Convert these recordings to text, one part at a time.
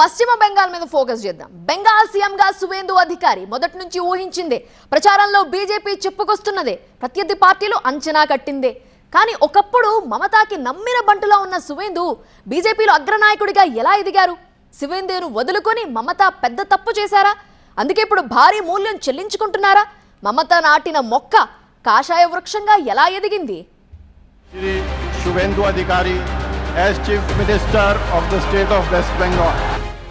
పశ్చిమ బెంగాల్ మీద ఫోకస్ చేద్దాం. బెంగాల్ సీఎంగా సువేందు అధికారి మొదటి నుంచి ఊహించిందే, ప్రచారంలో బీజేపీ చెప్పుకొస్తున్నదే, ప్రత్యర్థి పార్టీలు అంచనా కట్టిందే. కానీ ఒకప్పుడు మమతాకి నమ్మిన బంటులా ఉన్న సువేందు బీజేపీలో అగ్రనాయకుడిగా ఎలా ఎదిగారు? సువేందును వదులుకొని మమతా పెద్ద తప్పు చేశారా? అందుకే ఇప్పుడు భారీ మూల్యం చెల్లించుకుంటున్నారా? మమత నాటిన మొక్క కాషాయ వృక్షంగా ఎలా ఎదిగింది? సువేందు అధికారి as Chief Minister of the State of West Bengal.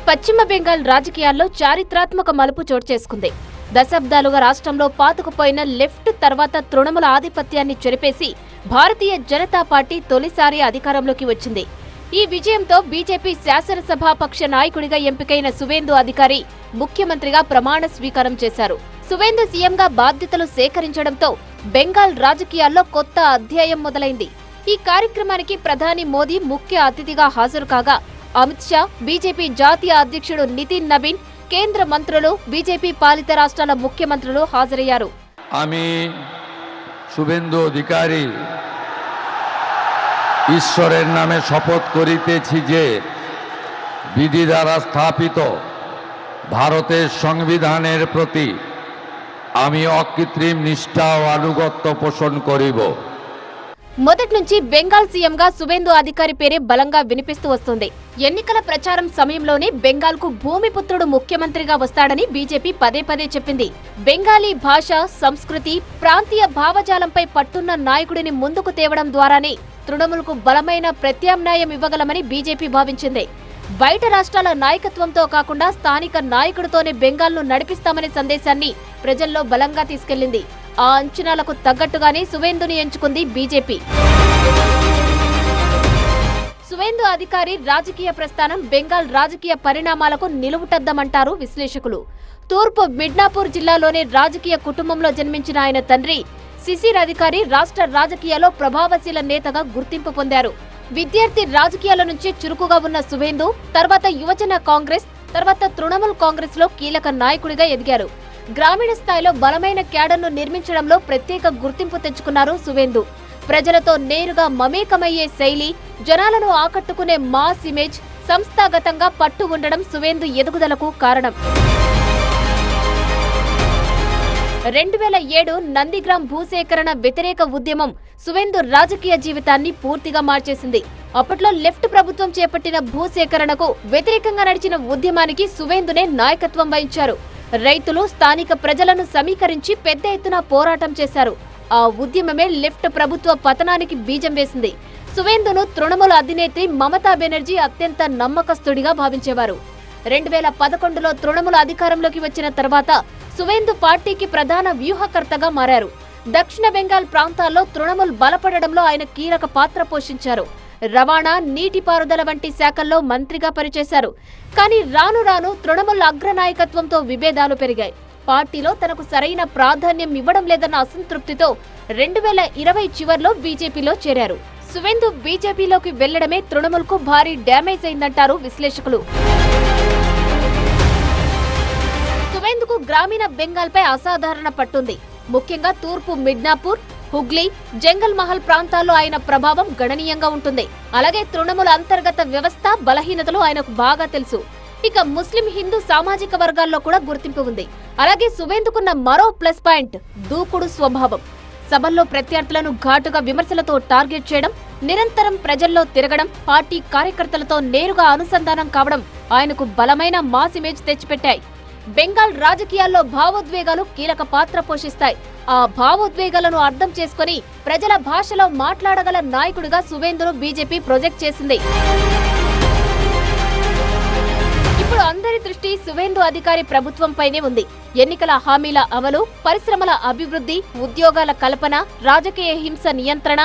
పశ్చిమ బెంగాల్ రాజకీయాల్లో చారిత్రాత్మక మలుపు చోటు చేసుకుంది. దశాబ్దాలుగా రాష్ట్రంలో పాతుకుపోయిన లెఫ్ట్ తర్వాత తృణమూల ఆధిపత్యాన్ని చెరిపేసి భారతీయ జనతా పార్టీ తొలిసారి అధికారంలోకి వచ్చింది. ఈ విజయంతో బీజేపీ శాసనసభాపక్ష నాయకుడిగా ఎంపికైన సువేందు అధికారి ముఖ్యమంత్రిగా ప్రమాణ స్వీకారం చేశారు. సువేందు సీఎంగా బాధ్యతలు సేకరించడంతో బెంగాల్ రాజకీయాల్లో కొత్త అధ్యాయం మొదలైంది. ఈ కార్యక్రమానికి ప్రధాని మోదీ ముఖ్య అతిథిగా హాజరు కాగా అమిత్ షా, బీజేపీ జాతీయ అధ్యక్షుడు నితిన్ నవీన్, కేంద్ర మంత్రులు, బీజేపీ పాలిత రాష్ట్రాల ముఖ్యమంత్రులు హాజరయ్యారు. আমি শুভেন্দু অধিকারী ঈশ্বরের নামে শপথ করিতেছি যে বিধি দ্বারা স্থাপিত ভারতের সংবিধানের প্রতি আমি অকৃত্রিম নিষ্ঠা ও আনুগত্য পোষণ করিব. మొదటి నుంచి బెంగాల్ సీఎంగా సువేందు అధికారి పేరే బలంగా వినిపిస్తూ వస్తుంది. ఎన్నికల ప్రచారం సమయంలోనే బెంగాల్కు భూమిపుత్రుడు ముఖ్యమంత్రిగా వస్తాడని బీజేపీ పదే పదే చెప్పింది. బెంగాలీ భాష, సంస్కృతి, ప్రాంతీయ భావజాలంపై పట్టున్న నాయకుడిని ముందుకు తేవడం ద్వారానే తృణమూల్కు బలమైన ప్రత్యామ్నాయం ఇవ్వగలమని బీజేపీ భావించింది. బయట రాష్ట్రాల నాయకత్వంతో కాకుండా స్థానిక నాయకుడితోనే బెంగాల్ను నడిపిస్తామనే సందేశాన్ని ప్రజల్లో బలంగా తీసుకెళ్లింది. ఆ అంచనాలకు తగ్గట్టుగానే సువేందుని ఎంచుకుంది బీజేపీ. సువేందు అధికారి రాజకీయ ప్రస్థానం బెంగాల్ రాజకీయ పరిణామాలకు నిలువుటద్దమంటారు విశ్లేషకులు. తూర్పు మిడ్నాపూర్ జిల్లాలోని రాజకీయ కుటుంబంలో జన్మించిన ఆయన తండ్రి శిశిర్ అధికారి రాష్ట్ర రాజకీయాల్లో ప్రభావశీల నేతగా గుర్తింపు పొందారు. విద్యార్థి రాజకీయాల నుంచి చురుకుగా ఉన్న సువేందు తర్వాత యువజన కాంగ్రెస్, తర్వాత తృణమూల్ కాంగ్రెస్ లో కీలక నాయకుడిగా ఎదిగారు. గ్రామీణ స్థాయిలో బలమైన క్యాడర్ను నిర్మించడంలో ప్రత్యేక గుర్తింపు తెచ్చుకున్నారు సువేందు. ప్రజలతో నేరుగా మమేకమయ్యే శైలి, జనాలను ఆకట్టుకునే మాస్ ఇమేజ్, సంస్థాగతంగా పట్టు ఉండడం సువేందు ఎదుగుదలకు కారణం. 2007 నందిగ్రామ్ భూసేకరణ వ్యతిరేక ఉద్యమం సువేందు రాజకీయ జీవితాన్ని పూర్తిగా మార్చేసింది. అప్పట్లో లెఫ్ట్ ప్రభుత్వం చేపట్టిన భూసేకరణకు వ్యతిరేకంగా నడిచిన ఉద్యమానికి సువేందునే నాయకత్వం వహించారు. రైతులు, స్థానిక ప్రజలను సమీకరించి పెద్ద ఎత్తున పోరాటం చేశారు. ఆ ఉద్యమమే లెఫ్ట్ ప్రభుత్వ పతనానికి బీజం వేసింది. సువేందును తృణమూల అధినేత్రి మమతా బెనర్జీ అత్యంత నమ్మకస్తుడిగా భావించేవారు. 2011లో తృణమూల అధికారంలోకి వచ్చిన తర్వాత సువేందు పార్టీకి ప్రధాన వ్యూహకర్తగా మారారు. దక్షిణ బెంగాల్ ప్రాంతాల్లో తృణమూల్ బలపడడంలో ఆయన కీలక పాత్ర పోషించారు. రవాణా, నీటిపారుదల వంటి శాఖల్లో మంత్రిగా పనిచేశారు. కానీ రాను రాను తృణమూల్ అగ్రనాయకత్వంతో విభేదాలు పెరిగాయి. పార్టీలో తనకు సరైన ప్రాధాన్యం ఇవ్వడం లేదన్న అసంతృప్తితో 2020 చివర్లో బీజేపీలో చేరారు. సువేందు బీజేపీలోకి వెళ్లడమే తృణమూల్కు భారీ డ్యామేజ్ అయిందంటారు విశ్లేషకులు. సువేందుకు గ్రామీణ బెంగాల్పై అసాధారణ పట్టుంది. ముఖ్యంగా తూర్పు మిడ్నాపూర్, హుగ్లీ, జంగల్ మహల్ ప్రాంతాల్లో ఆయన ప్రభావం గణనీయంగా ఉంటుంది. అలాగే తృణమూల అంతర్గత వ్యవస్థ బలహీనతలు ఆయనకు బాగా తెలుసు. ఇక ముస్లిం, హిందూ సామాజిక వర్గాల్లో కూడా గుర్తింపు ఉంది. అలాగే సువేందుకున్న మరో ప్లస్ పాయింట్ దూకుడు స్వభావం. సభల్లో ప్రత్యర్థులను ఘాటుగా విమర్శలతో టార్గెట్ చేయడం, నిరంతరం ప్రజల్లో తిరగడం, పార్టీ కార్యకర్తలతో నేరుగా అనుసంధానం కావడం ఆయనకు బలమైన మాస్ ఇమేజ్ తెచ్చిపెట్టాయి. బెంగాల్ రాజకీయాల్లో భావోద్వేగాలు కీలక పాత్ర పోషిస్తాయి. ఆ భావోద్వేగాలను అర్థం చేసుకుని ప్రజల భాషలో మాట్లాడగల నాయకుడిగా సువేందును బీజేపీ ప్రొజెక్ట్ చేసింది. ఇప్పుడు అందరి దృష్టి సువేందు అధికారి ప్రభుత్వంపైనే ఉంది. ఎన్నికల హామీల అమలు, పరిశ్రమల అభివృద్ధి, ఉద్యోగాల కల్పన, రాజకీయ హింస నియంత్రణ,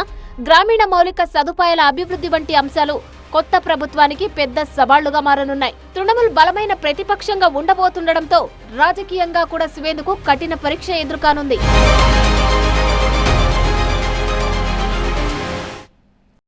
గ్రామీణ మౌలిక సదుపాయాల అభివృద్ధి వంటి అంశాలు కొత్త ప్రభుత్వానికి పెద్ద సవాళ్లుగా మారనున్నాయి. తృణమూల్ బలమైన ప్రతిపక్షంగా ఉండబోతుండటంతో రాజకీయంగా కూడా సువేందుకు కఠిన పరీక్ష ఎదురుకానుంది.